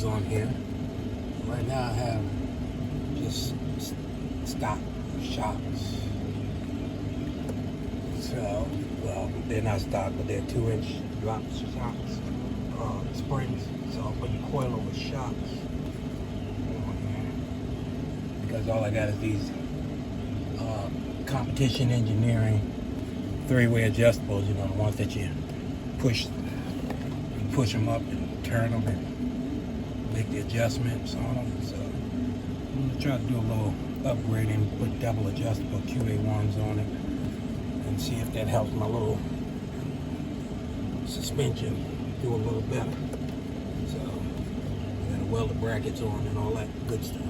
coilovers on here. Right now I have just stock shocks. So, well, they're not stock, but they're 2-inch drop shocks, springs. So I'll put the coilover shocks on here because all I got is these competition engineering 3-way adjustables. You know, the ones that you push them up and turn them and make the adjustments on them. So I'm gonna try to do a little upgrading, put double adjustable QA1s on it, and see if that helps my little suspension do a little better. So I gotta weld the brackets on and all that good stuff.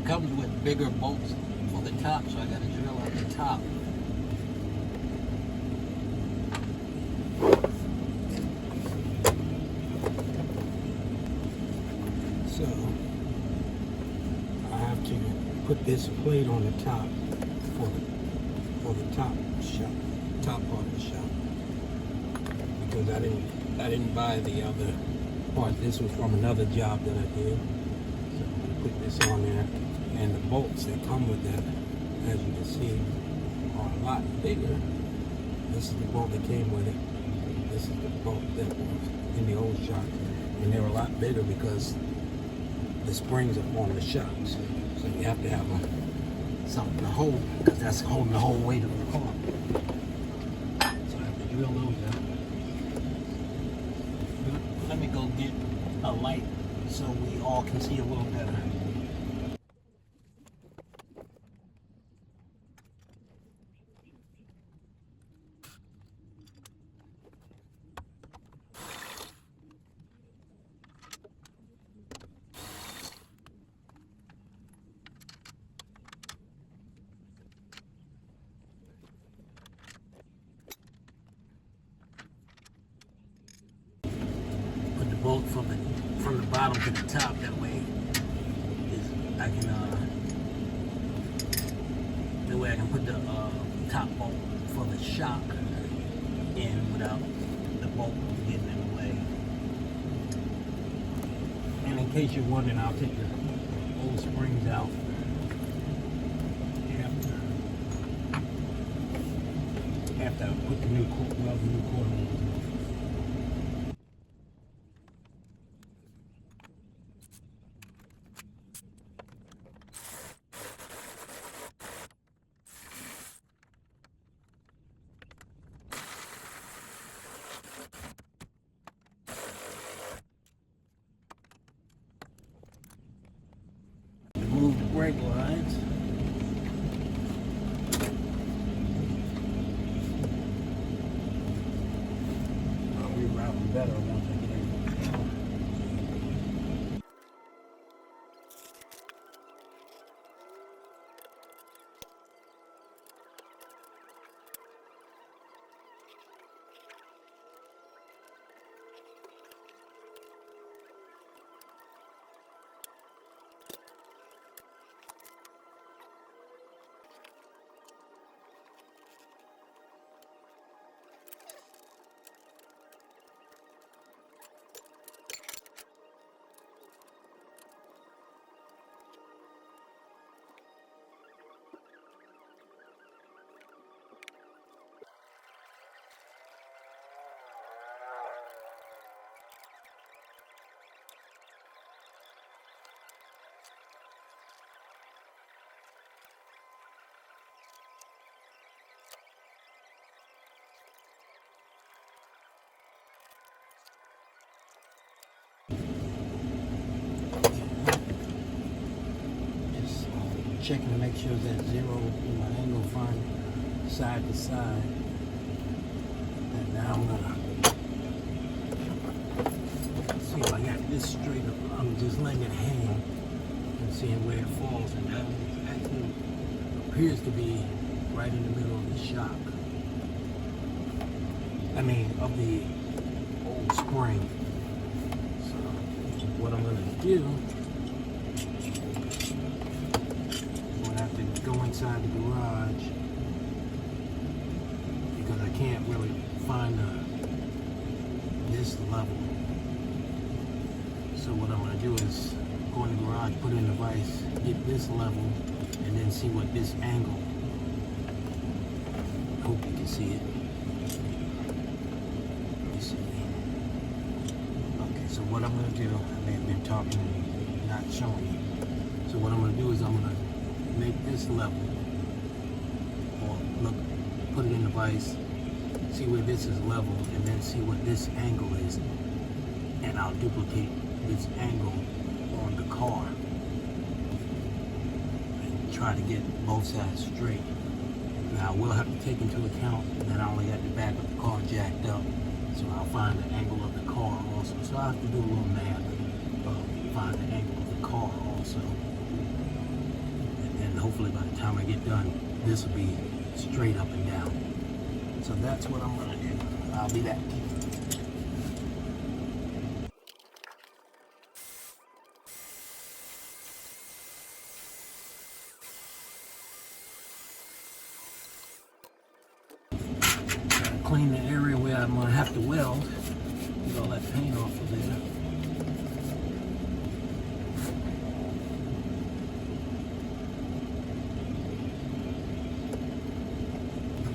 Comes with bigger bolts for the top, so I got to drill out the top. So I have to put this plate on the top for the top part of the shop, because I didn't buy the other part. This was from another job that I did. So I'm gonna put this on there. And the bolts that come with that, as you can see, are a lot bigger. This is the bolt that came with it. This is the bolt that was in the old shock. And they're a lot bigger because the springs are on the shocks. So you have to have something to hold, because that's holding the whole weight of the car. So I have to drill those out. Let me go get a light so we all can see a little better. Bolt from the bottom to the top. That way, I can put the top bolt for the shock in without the bolt getting in the way. And in case you're wondering, I'll take the old springs out after I put the new coilovers in. Remove the brake lines. I'll reroute them better once I get in. checking to make sure it's at 0 in my angle from side to side. And now I'm gonna see if I got this straight up. I'm just letting it hang and seeing where it falls, and that actually appears to be right in the middle of the shock. I mean, of the old spring. So what I'm gonna do, I'm gonna have to go inside the garage because I can't really find this level. So what I'm gonna do is go in the garage, put in the vise, get this level, and then see what this angle. I hope you can see it. So what I'm going to do, I may have been talking and not showing you. So what I'm going to do is I'm going to make this level, or look, put it in the vise, see where this is level, and then see what this angle is. And I'll duplicate this angle on the car and try to get both sides straight. Now we'll have to take into account that I only got the back of the car jacked up. So I'll find the angle of the car also. So I'll have to do a little math, find the angle of the car also. And then hopefully by the time I get done, this will be straight up and down. So that's what I'm gonna do. I'll be back. Clean the area where I'm going to have to weld. Get all that paint off of there.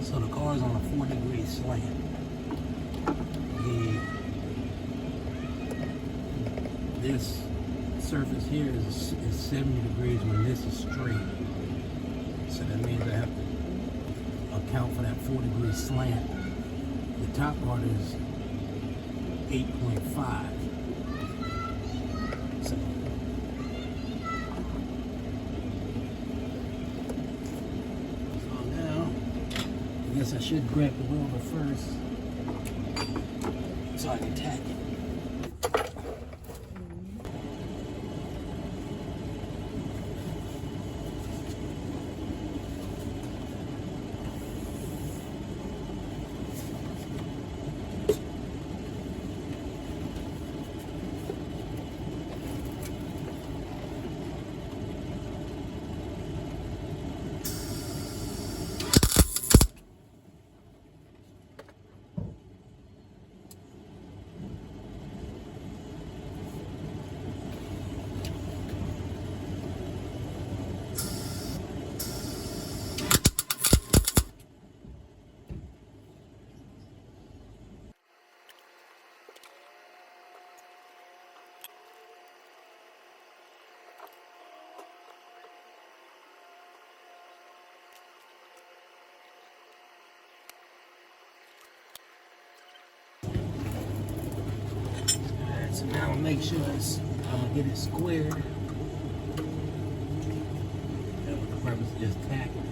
So the car is on a 4-degree slant. This surface here is 70 degrees when this is straight. So that means I have to account for that 4-degree slant. The top part is 8.5. So now, I guess I should grab the welder first so I can tack it. So now I'll make sure I'm gonna get it square. That was the purpose of just tacking.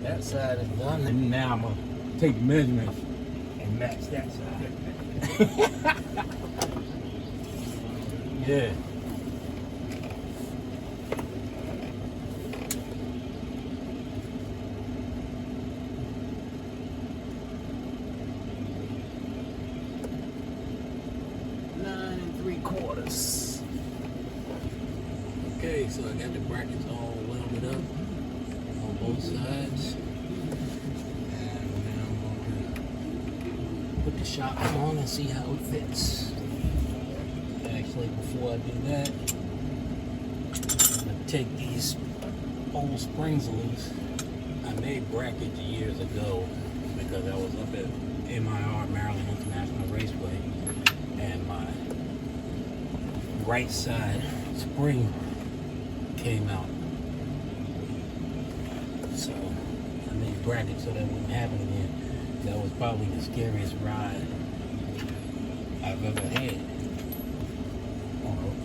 That side is done, and now I'm gonna take measurements and match that side. Yeah. Okay, so I got the brackets all welded up on both sides. And now I'm going to put the shocks on and see how it fits. Actually, before I do that, I'm going to take these old springs loose. I made brackets years ago because I was up at MIR, Maryland International Raceway, and my right side spring came out. So I made brackets so that wouldn't happen again. That was probably the scariest ride I've ever had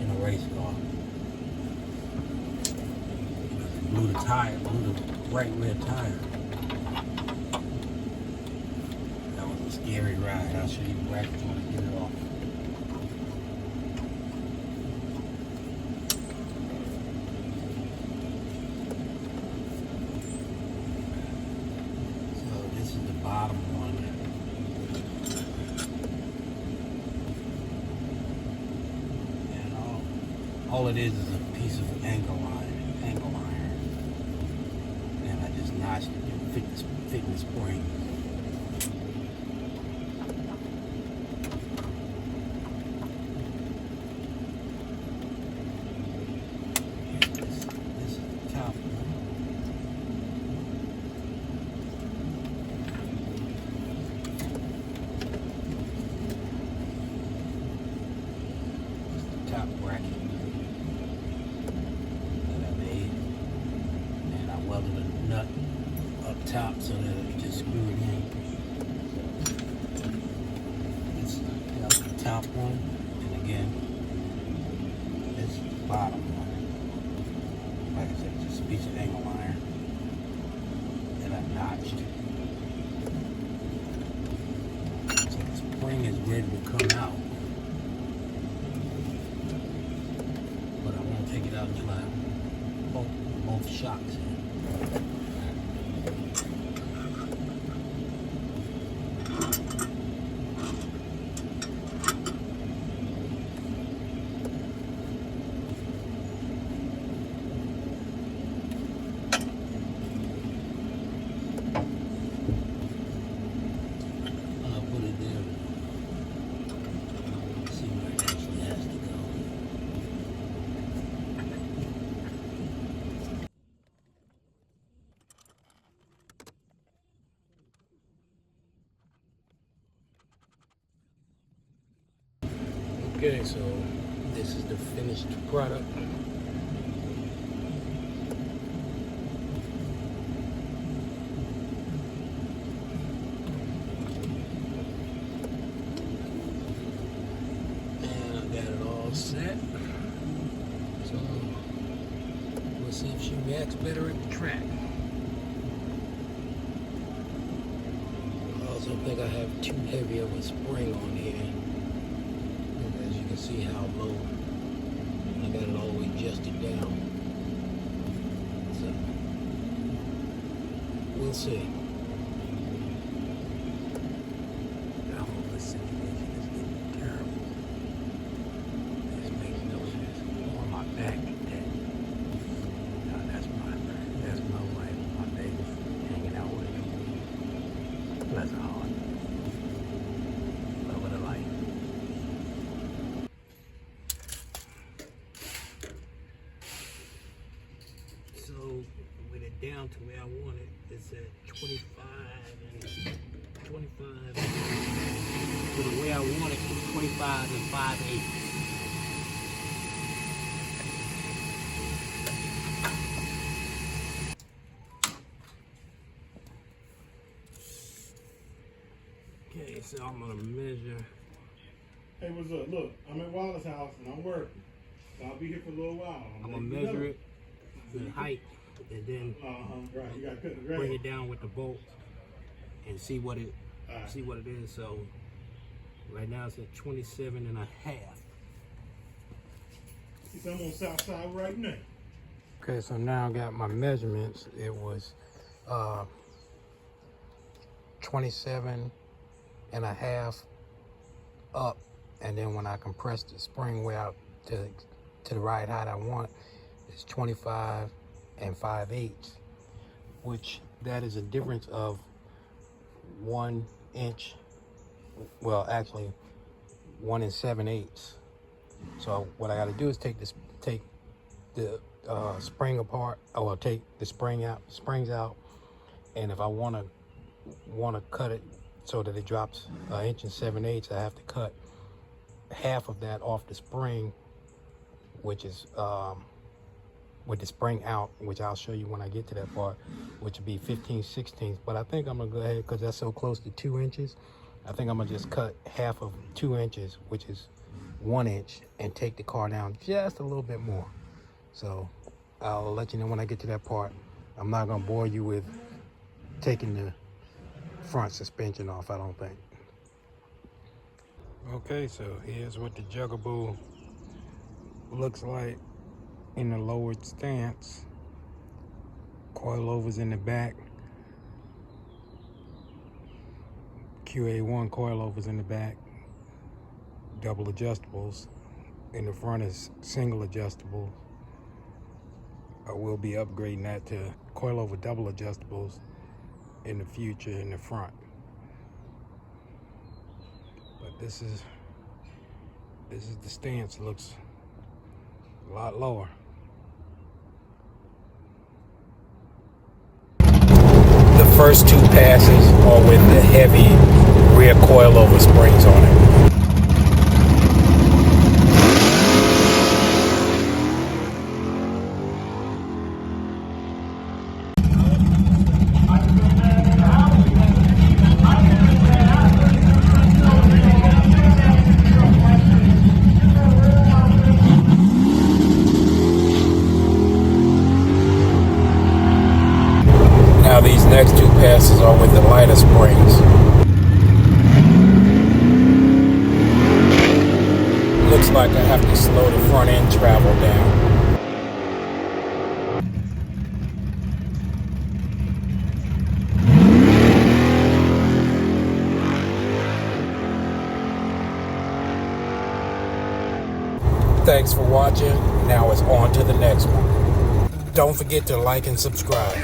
in a race car. Blew the tire, blew the right rear tire. That was a scary ride. I'll show you the brackets when I get it off. So this is the bottom one. And all it is a piece of angle iron. And I just notched it to fit the spring. This is the top one. This is the top bracket that I made. And I welded a nut up top so that it could just screw it in. This is the top one, and again, this is the bottom one. Like I said, just a piece of angle iron that I notched. So the spring is ready to come out, but I won't take it out until I have both shocks in. Okay, so this is the finished product. And I got it all set. So we'll see if she reacts better at the track. I also think I have too heavy of a spring on here. See how low I got it all the way adjusted down. So we'll see. I hope this situation is getting terrible. This makes no sense. On my back today. No, that's my wife, my baby hanging out with me. Bless her heart. Love of the life. Down to where I want it. It's at 25 and 25. So the way I want it is 25 and 5/8. Okay, so I'm gonna measure. Hey, what's up? Look, I'm at Wallace's house and I'm working. So I'll be here for a little while. I'm gonna measure it, the height, and then right. You gotta cut the grass. bring it down with the bolt and see what it is. So right now it's at 27 and a half. I'm on south side right now. Okay, so now I got my measurements. It was 27 and a half up, and then when I compress the spring way out to the right height I want, it's 25 and 5/8, which that is a difference of 1 inch well, actually 1 7/8. So what I got to do is take the spring apart. Or take the springs out, and if I want to cut it so that it drops 1 7/8, I have to cut half of that off the spring, which is with the spring out, which I'll show you when I get to that part, which would be 15/16. But I think I'm gonna go ahead, because that's so close to 2 inches. I think I'm gonna just cut half of 2 inches, which is 1 inch, and take the car down just a little bit more. So I'll let you know when I get to that part. I'm not gonna bore you with taking the front suspension off, I don't think. Okay, so here's what the Jugaboo looks like in the lowered stance. Coilovers in the back. QA1 coilovers in the back. Double adjustables. In the front is single adjustable. I will be upgrading that to coilover double adjustables in the future in the front. But this is the stance. Looks a lot lower. The first 2 passes are with the heavy rear coilover springs on it. Now these next 2 passes are with the lighter springs. Looks like I have to slow the front end travel down. Thanks for watching. Now it's on to the next one. Don't forget to like and subscribe.